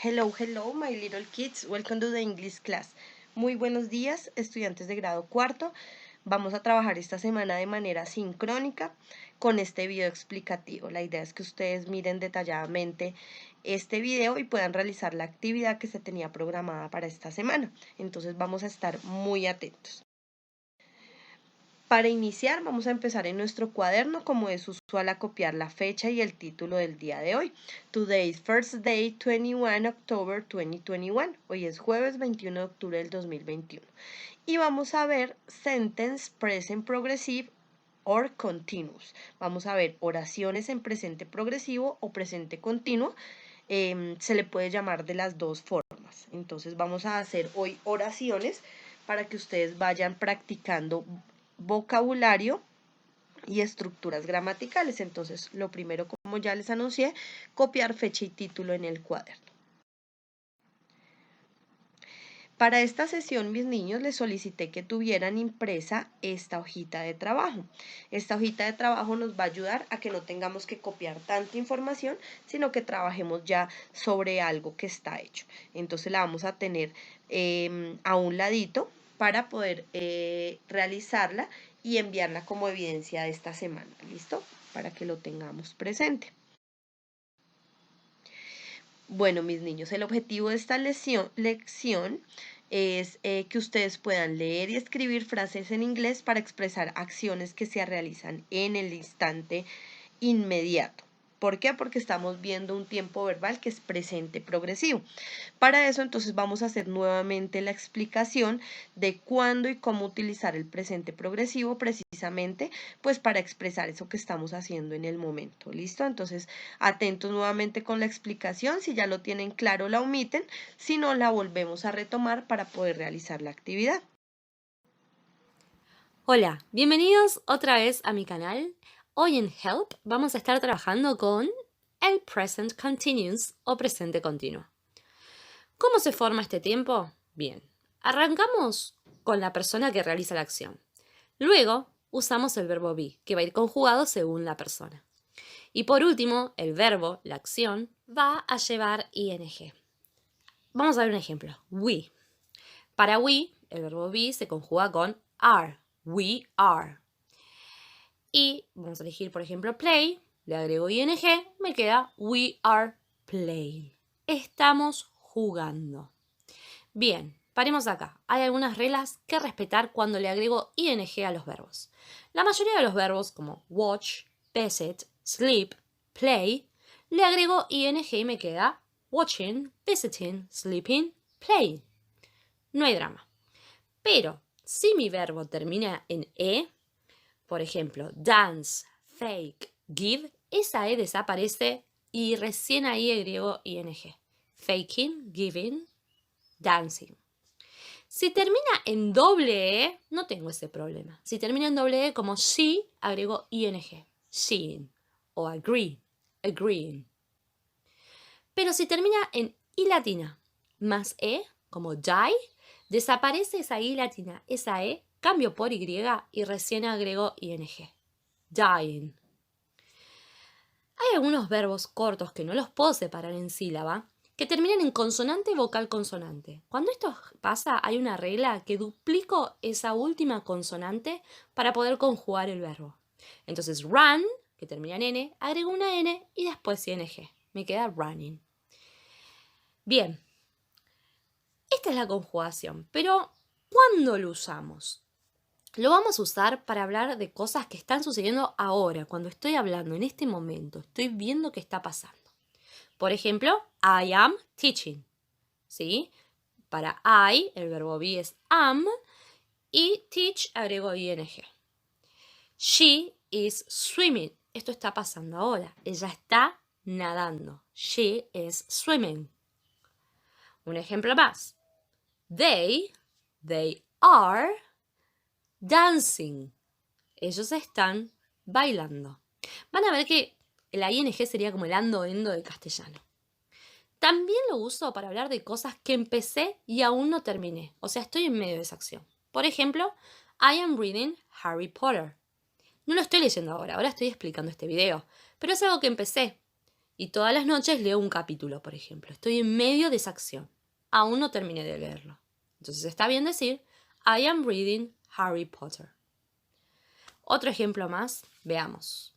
Hello, hello, my little kids. Welcome to the English class. Muy buenos días, estudiantes de grado cuarto. Vamos a trabajar esta semana de manera sincrónica con este video explicativo. La idea es que ustedes miren detalladamente este video y puedan realizar la actividad que se tenía programada para esta semana. Entonces vamos a estar muy atentos. Para iniciar, vamos a empezar en nuestro cuaderno, como es usual, a copiar la fecha y el título del día de hoy. Today's first day, 21 October 2021. Hoy es jueves 21 de octubre del 2021. Y vamos a ver sentence present progressive or continuous. Vamos a ver oraciones en presente progresivo o presente continuo. Se le puede llamar de las dos formas. Entonces vamos a hacer hoy oraciones para que ustedes vayan practicando vocabulario y estructuras gramaticales. Entonces, lo primero, como ya les anuncié, copiar fecha y título en el cuaderno. Para esta sesión, mis niños, les solicité que tuvieran impresa esta hojita de trabajo. Esta hojita de trabajo nos va a ayudar a que no tengamos que copiar tanta información, sino que trabajemos ya sobre algo que está hecho. Entonces la vamos a tener a un ladito para poder realizarla y enviarla como evidencia de esta semana. ¿Listo? Para que lo tengamos presente. Bueno, mis niños, el objetivo de esta lección es que ustedes puedan leer y escribir frases en inglés para expresar acciones que se realizan en el instante inmediato. ¿Por qué? Porque estamos viendo un tiempo verbal que es presente progresivo. Para eso, entonces, vamos a hacer nuevamente la explicación de cuándo y cómo utilizar el presente progresivo, precisamente, pues para expresar eso que estamos haciendo en el momento. ¿Listo? Entonces, atentos nuevamente con la explicación. Si ya lo tienen claro, la omiten. Si no, la volvemos a retomar para poder realizar la actividad. Hola, bienvenidos otra vez a mi canal. Hoy en Help vamos a estar trabajando con el present continuous o presente continuo. ¿Cómo se forma este tiempo? Bien, arrancamos con la persona que realiza la acción. Luego usamos el verbo be, que va a ir conjugado según la persona. Y por último, el verbo, la acción, va a llevar ing. Vamos a ver un ejemplo. We. Para we, el verbo be se conjuga con are. We are. Y vamos a elegir, por ejemplo, play. Le agrego ing, me queda we are playing. Estamos jugando. Bien, paremos acá. Hay algunas reglas que respetar cuando le agrego ing a los verbos. La mayoría de los verbos, como watch, visit, sleep, play, le agrego ing y me queda watching, visiting, sleeping, playing. No hay drama. Pero si mi verbo termina en e, por ejemplo, dance, fake, give, esa e desaparece y recién ahí agrego ing. Faking, giving, dancing. Si termina en doble e, no tengo ese problema. Si termina en doble e, como she, agrego ing. Seeing. O agree, agreeing. Pero si termina en i latina más e, como die, desaparece esa i latina, esa e, cambio por y y recién agrego ing. Dying. Hay algunos verbos cortos que no los puedo separar en sílaba, que terminan en consonante, vocal, consonante. Cuando esto pasa, hay una regla que duplico esa última consonante para poder conjugar el verbo. Entonces, run, que termina en n, agrego una n y después ing. Me queda running. Bien, esta es la conjugación, pero ¿cuándo lo usamos? Lo vamos a usar para hablar de cosas que están sucediendo ahora, cuando estoy hablando, en este momento, estoy viendo qué está pasando. Por ejemplo, I am teaching, ¿sí? Para I, el verbo be es am, y teach agrego ing. She is swimming. Esto está pasando ahora. Ella está nadando. She is swimming. Un ejemplo más. They are dancing. Ellos están bailando. Van a ver que la ing sería como el ando-endo del castellano. También lo uso para hablar de cosas que empecé y aún no terminé. O sea, estoy en medio de esa acción. Por ejemplo, I am reading Harry Potter. No lo estoy leyendo ahora estoy explicando este video. Pero es algo que empecé. Y todas las noches leo un capítulo, por ejemplo. Estoy en medio de esa acción. Aún no terminé de leerlo. Entonces está bien decir, I am reading Harry Potter. Otro ejemplo más, veamos.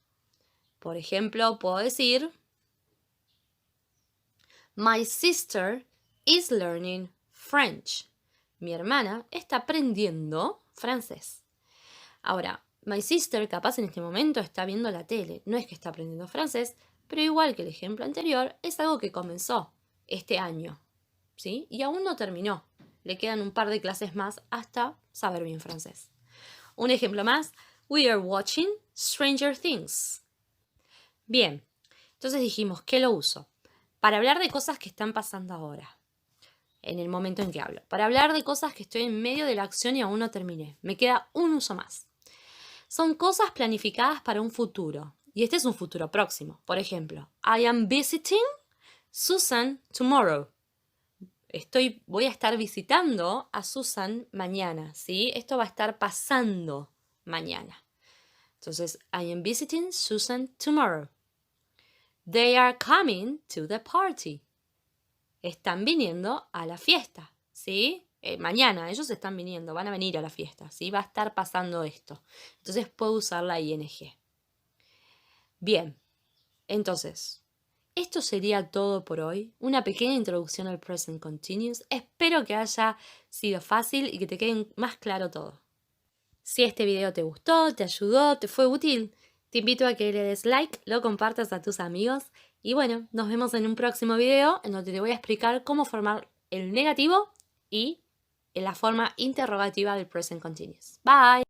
Por ejemplo, puedo decir, My sister is learning French. Mi hermana está aprendiendo francés. Ahora, my sister capaz en este momento está viendo la tele. No es que está aprendiendo francés, pero igual que el ejemplo anterior, es algo que comenzó este año, ¿sí? Y aún no terminó. Le quedan un par de clases más hasta saber bien francés. Un ejemplo más, we are watching Stranger Things. Bien, entonces dijimos, ¿qué lo uso? Para hablar de cosas que están pasando ahora, en el momento en que hablo. Para hablar de cosas que estoy en medio de la acción y aún no terminé. Me queda un uso más. Son cosas planificadas para un futuro. Y este es un futuro próximo. Por ejemplo, I am visiting Susan tomorrow. Voy a estar visitando a Susan mañana, ¿sí? Esto va a estar pasando mañana. Entonces, I am visiting Susan tomorrow. They are coming to the party. Están viniendo a la fiesta, ¿sí? Mañana ellos están viniendo, van a venir a la fiesta, ¿sí? Va a estar pasando esto. Entonces puedo usar la ing. Bien, entonces, esto sería todo por hoy. Una pequeña introducción al present continuous. Espero que haya sido fácil y que te quede más claro todo. Si este video te gustó, te ayudó, te fue útil, te invito a que le des like, lo compartas a tus amigos y bueno, nos vemos en un próximo video en donde te voy a explicar cómo formar el negativo y la forma interrogativa del present continuous. Bye.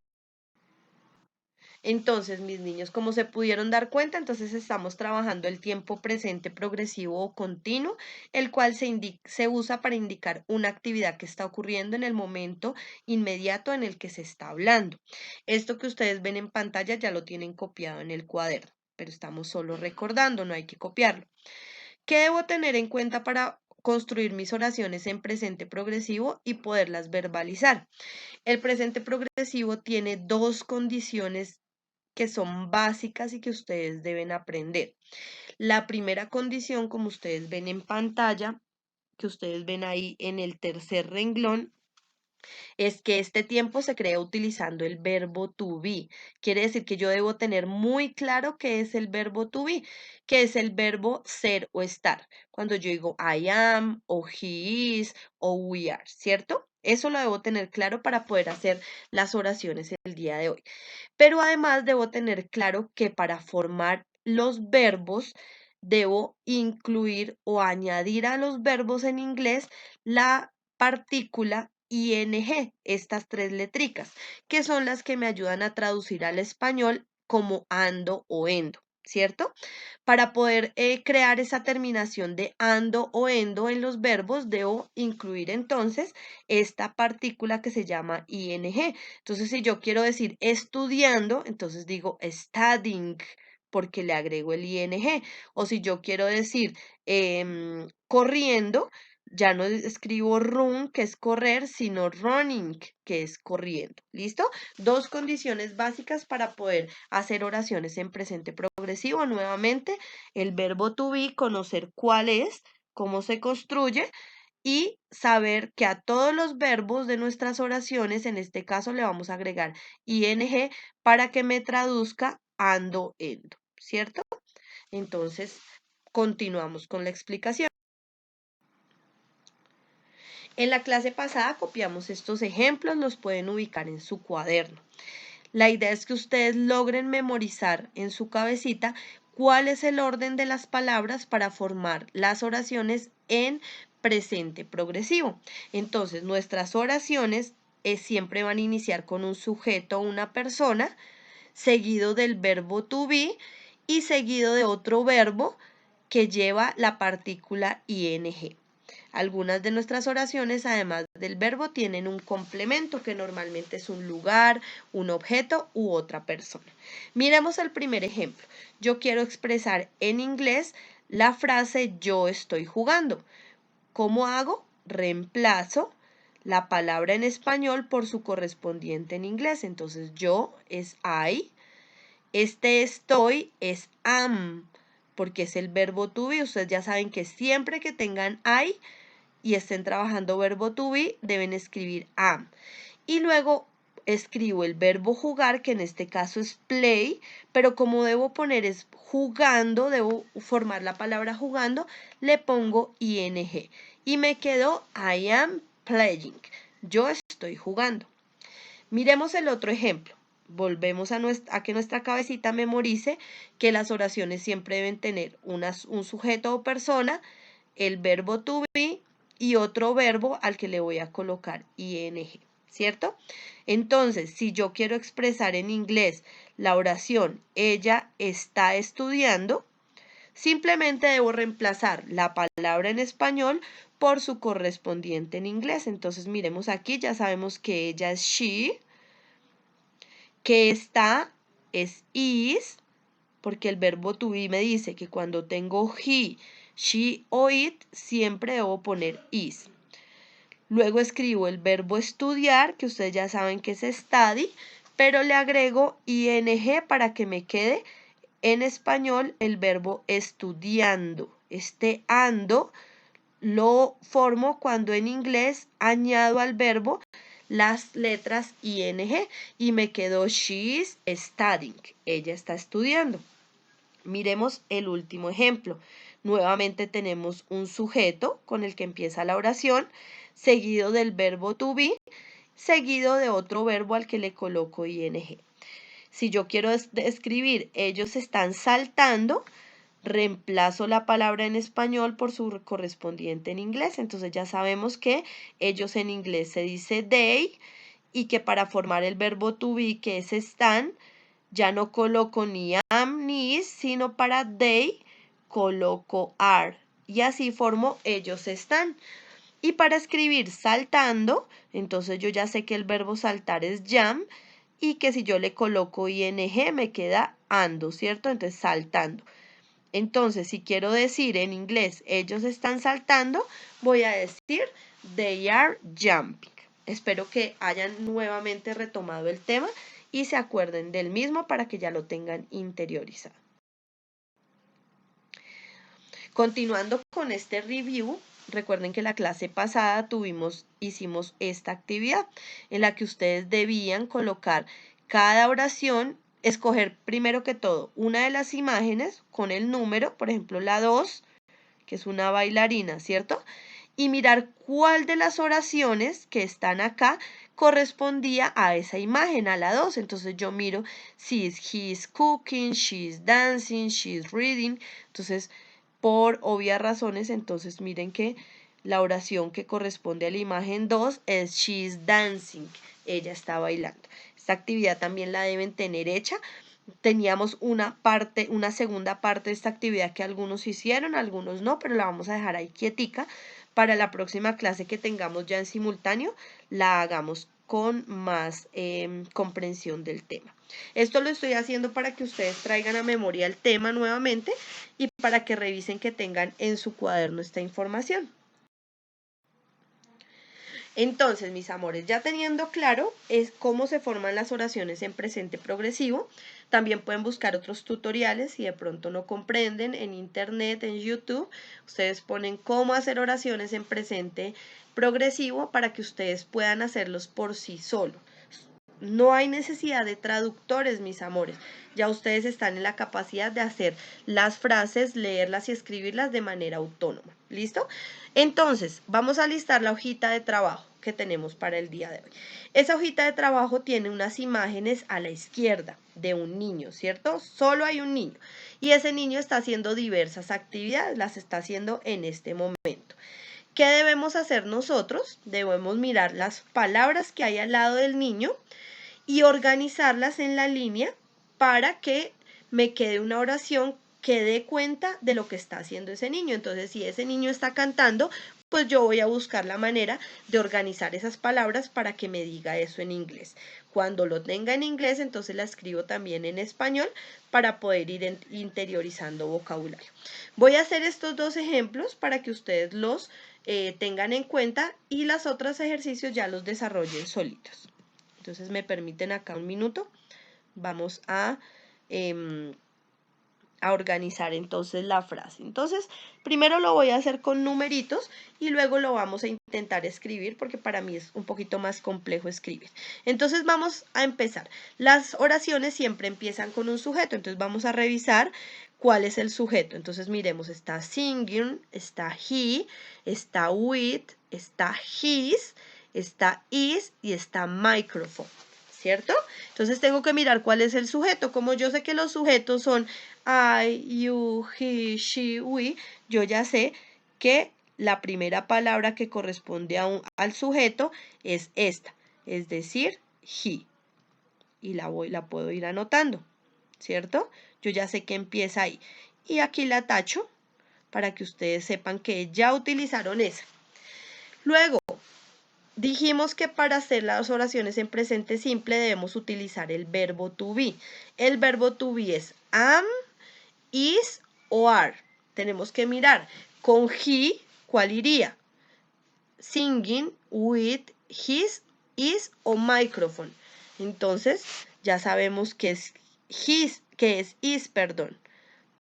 Entonces, mis niños, como se pudieron dar cuenta, entonces estamos trabajando el tiempo presente progresivo o continuo, el cual se usa para indicar una actividad que está ocurriendo en el momento inmediato en el que se está hablando. Esto que ustedes ven en pantalla ya lo tienen copiado en el cuaderno, pero estamos solo recordando, no hay que copiarlo. ¿Qué debo tener en cuenta para construir mis oraciones en presente progresivo y poderlas verbalizar? El presente progresivo tiene dos condiciones que son básicas y que ustedes deben aprender. La primera condición, como ustedes ven en pantalla, que ustedes ven ahí en el tercer renglón, es que este tiempo se crea utilizando el verbo to be. Quiere decir que yo debo tener muy claro qué es el verbo to be, que es el verbo ser o estar. Cuando yo digo I am, o he is, o we are, ¿cierto? Eso lo debo tener claro para poder hacer las oraciones el día de hoy. Pero además debo tener claro que para formar los verbos debo incluir o añadir a los verbos en inglés la partícula ing, estas tres letricas, que son las que me ayudan a traducir al español como ando o endo, ¿cierto? Para poder crear esa terminación de ando o endo en los verbos, debo incluir entonces esta partícula que se llama ing. Entonces, si yo quiero decir estudiando, entonces digo studying, porque le agrego el ing. O si yo quiero decir corriendo, ya no escribo run, que es correr, sino running, que es corriendo. ¿Listo? Dos condiciones básicas para poder hacer oraciones en presente progresivo. Nuevamente, el verbo to be, conocer cuál es, cómo se construye y saber que a todos los verbos de nuestras oraciones, en este caso le vamos a agregar ing para que me traduzca ando, endo, ¿cierto? Entonces, continuamos con la explicación. En la clase pasada copiamos estos ejemplos, los pueden ubicar en su cuaderno. La idea es que ustedes logren memorizar en su cabecita cuál es el orden de las palabras para formar las oraciones en presente progresivo. Entonces, nuestras oraciones siempre van a iniciar con un sujeto o una persona, seguido del verbo to be y seguido de otro verbo que lleva la partícula ing. Algunas de nuestras oraciones, además del verbo, tienen un complemento que normalmente es un lugar, un objeto u otra persona. Miremos el primer ejemplo. Yo quiero expresar en inglés la frase yo estoy jugando. ¿Cómo hago? Reemplazo la palabra en español por su correspondiente en inglés. Entonces yo es I, este estoy es am, porque es el verbo to be. Ustedes ya saben que siempre que tengan I y estén trabajando verbo to be, deben escribir am. Y luego escribo el verbo jugar, que en este caso es play, pero como debo poner es jugando, debo formar la palabra jugando, le pongo ing. Y me quedó I am playing. Yo estoy jugando. Miremos el otro ejemplo. Volvemos a que nuestra cabecita memorice que las oraciones siempre deben tener un sujeto o persona, el verbo to be y otro verbo al que le voy a colocar ing, ¿cierto? Entonces, si yo quiero expresar en inglés la oración ella está estudiando, simplemente debo reemplazar la palabra en español por su correspondiente en inglés. Entonces, miremos aquí, ya sabemos que ella es she, que está es is, porque el verbo to be me dice que cuando tengo he, she o it, siempre debo poner is. Luego escribo el verbo estudiar, que ustedes ya saben que es study, pero le agrego ing para que me quede en español el verbo estudiando. Este ando lo formo cuando en inglés añado al verbo las letras ing y me quedó she's studying. Ella está estudiando. Miremos el último ejemplo. Nuevamente tenemos un sujeto con el que empieza la oración, seguido del verbo to be, seguido de otro verbo al que le coloco ing. Si yo quiero escribir ellos están saltando, reemplazo la palabra en español por su correspondiente en inglés. Entonces ya sabemos que ellos en inglés se dice they y que para formar el verbo to be, que es están, ya no coloco ni am ni is, sino para they coloco are. Y así formo ellos están. Y para escribir saltando, entonces yo ya sé que el verbo saltar es jump y que si yo le coloco ing me queda ando, ¿cierto? Entonces saltando. Entonces, si quiero decir en inglés ellos están saltando, voy a decir they are jumping. Espero que hayan nuevamente retomado el tema y se acuerden del mismo para que ya lo tengan interiorizado. Continuando con este review, recuerden que la clase pasada hicimos esta actividad en la que ustedes debían colocar cada oración, escoger primero que todo una de las imágenes con el número, por ejemplo la 2, que es una bailarina, ¿cierto? Y mirar cuál de las oraciones que están acá correspondía a esa imagen, a la 2. Entonces yo miro si he's cooking, she's dancing, she's reading. Entonces, por obvias razones, entonces miren que la oración que corresponde a la imagen 2 es she's dancing, ella está bailando. Esta actividad también la deben tener hecha. Teníamos una segunda parte de esta actividad que algunos hicieron, algunos no, pero la vamos a dejar ahí quietica. Para la próxima clase que tengamos ya en simultáneo, la hagamos con más comprensión del tema. Esto lo estoy haciendo para que ustedes traigan a memoria el tema nuevamente y para que revisen que tengan en su cuaderno esta información. Entonces, mis amores, ya teniendo claro es cómo se forman las oraciones en presente progresivo, también pueden buscar otros tutoriales si de pronto no comprenden en internet, en YouTube. Ustedes ponen cómo hacer oraciones en presente progresivo para que ustedes puedan hacerlos por sí solos. No hay necesidad de traductores, mis amores. Ya ustedes están en la capacidad de hacer las frases, leerlas y escribirlas de manera autónoma. ¿Listo? Entonces, vamos a listar la hojita de trabajo que tenemos para el día de hoy. Esa hojita de trabajo tiene unas imágenes a la izquierda de un niño, ¿cierto? Solo hay un niño. Y ese niño está haciendo diversas actividades, las está haciendo en este momento. ¿Qué debemos hacer nosotros? Debemos mirar las palabras que hay al lado del niño y organizarlas en la línea para que me quede una oración que dé cuenta de lo que está haciendo ese niño. Entonces, si ese niño está cantando, pues yo voy a buscar la manera de organizar esas palabras para que me diga eso en inglés. Cuando lo tenga en inglés, entonces la escribo también en español para poder ir interiorizando vocabulario. Voy a hacer estos dos ejemplos para que ustedes los tengan en cuenta y los otros ejercicios ya los desarrollen solitos. Entonces me permiten acá un minuto. Vamos a a organizar entonces la frase. Entonces, primero lo voy a hacer con numeritos y luego lo vamos a intentar escribir porque para mí es un poquito más complejo escribir. Entonces vamos a empezar. Las oraciones siempre empiezan con un sujeto, entonces vamos a revisar cuál es el sujeto. Entonces miremos, está singing, está he, está with, está his, está is y está microphone. ¿Cierto? Entonces tengo que mirar cuál es el sujeto. Como yo sé que los sujetos son I, you, he, she, we, yo ya sé que la primera palabra que corresponde al sujeto es esta, es decir, he. Y la puedo ir anotando, ¿cierto? Yo ya sé que empieza ahí. Y aquí la tacho para que ustedes sepan que ya utilizaron esa. Luego, dijimos que para hacer las oraciones en presente simple debemos utilizar el verbo to be. El verbo to be es am, is o are. Tenemos que mirar con he, ¿cuál iría? Singing, with, his, is o microphone. Entonces, ya sabemos que es is, perdón.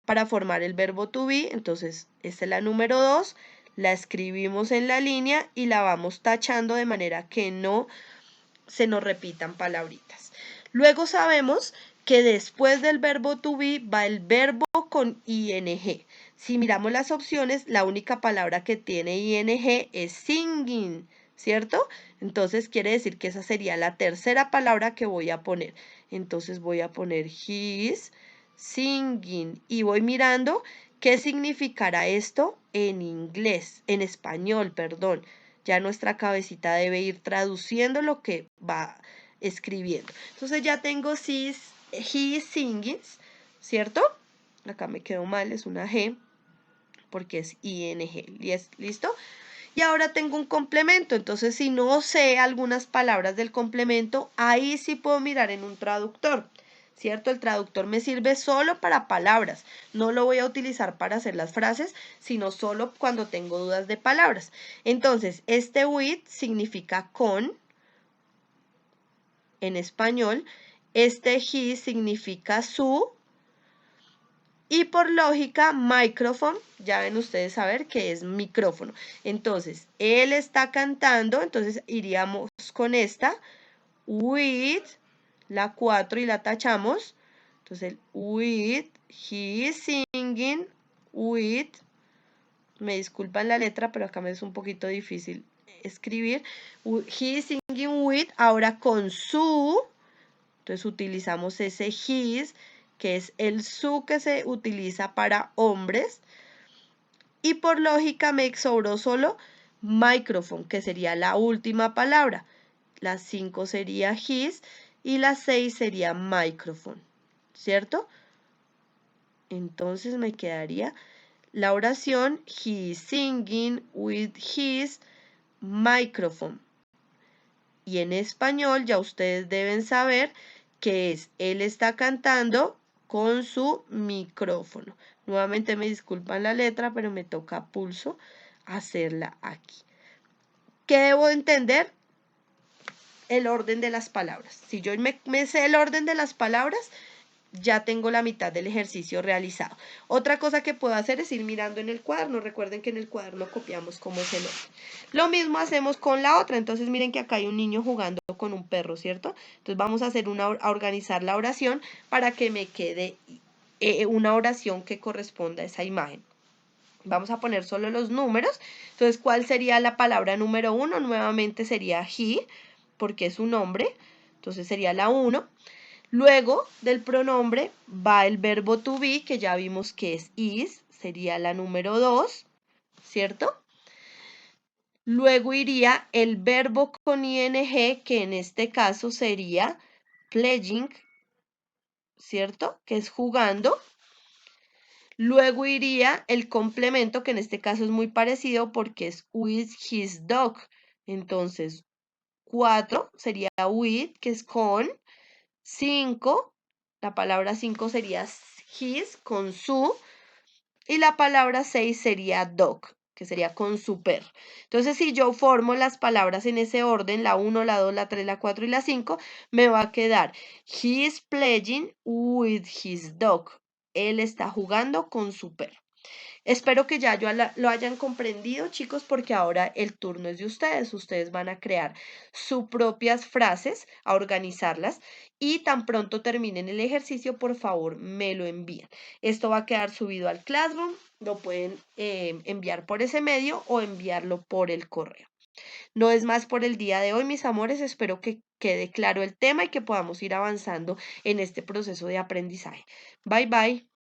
Para formar el verbo to be, entonces, esta es la número 2. La escribimos en la línea y la vamos tachando de manera que no se nos repitan palabritas. Luego sabemos que después del verbo to be va el verbo con ing. Si miramos las opciones, la única palabra que tiene ing es singing, ¿cierto? Entonces quiere decir que esa sería la tercera palabra que voy a poner. Entonces voy a poner his singing y voy mirando qué significará esto en inglés, en español, perdón. Ya nuestra cabecita debe ir traduciendo lo que va escribiendo. Entonces ya tengo he singing, ¿cierto? Acá me quedó mal, es una G, porque es ing. ¿Listo? Y ahora tengo un complemento, entonces si no sé algunas palabras del complemento, ahí sí puedo mirar en un traductor, ¿cierto? El traductor me sirve solo para palabras, no lo voy a utilizar para hacer las frases, sino solo cuando tengo dudas de palabras. Entonces, este with significa con, en español, este he significa su, y por lógica, microphone, ya ven ustedes saber que es micrófono. Entonces, él está cantando, entonces iríamos con esta, with, la 4 y la tachamos. Entonces, el with, he is singing, with, me disculpan la letra, pero acá me es un poquito difícil escribir. He is singing with, ahora con su, entonces utilizamos ese his, que es el su que se utiliza para hombres. Y por lógica me sobró solo microphone, que sería la última palabra. La 5 sería his y la 6 sería microphone, ¿cierto? Entonces me quedaría la oración he is singing with his microphone. Y en español ya ustedes deben saber que es él está cantando con su micrófono. Nuevamente me disculpan la letra, pero me toca pulso hacerla aquí. ¿Qué debo entender? El orden de las palabras. Si yo me sé el orden de las palabras, ya tengo la mitad del ejercicio realizado. Otra cosa que puedo hacer es ir mirando en el cuaderno. Recuerden que en el cuaderno copiamos cómo es el orden. Lo mismo hacemos con la otra. Entonces miren que acá hay un niño jugando con un perro, ¿cierto? Entonces vamos a hacer a organizar la oración para que me quede una oración que corresponda a esa imagen. Vamos a poner solo los números. Entonces, ¿cuál sería la palabra número 1? Nuevamente sería he, porque es un nombre. Entonces sería la 1. Luego del pronombre va el verbo to be, que ya vimos que es is, sería la número 2, ¿cierto? Luego iría el verbo con ing, que en este caso sería playing, ¿cierto? Que es jugando. Luego iría el complemento, que en este caso es muy parecido porque es with his dog. Entonces, 4 sería with, que es con. 5, la palabra 5 sería his, con su. Y la palabra 6 sería dog, que sería con su perro. Entonces, si yo formo las palabras en ese orden, la 1, la 2, la 3, la 4 y la 5, me va a quedar he is playing with his dog. Él está jugando con su perro. Espero que ya lo hayan comprendido, chicos, porque ahora el turno es de ustedes. Ustedes van a crear sus propias frases, a organizarlas y tan pronto terminen el ejercicio, por favor, me lo envían. Esto va a quedar subido al Classroom, lo pueden enviar por ese medio o enviarlo por el correo. No es más por el día de hoy, mis amores. Espero que quede claro el tema y que podamos ir avanzando en este proceso de aprendizaje. Bye bye.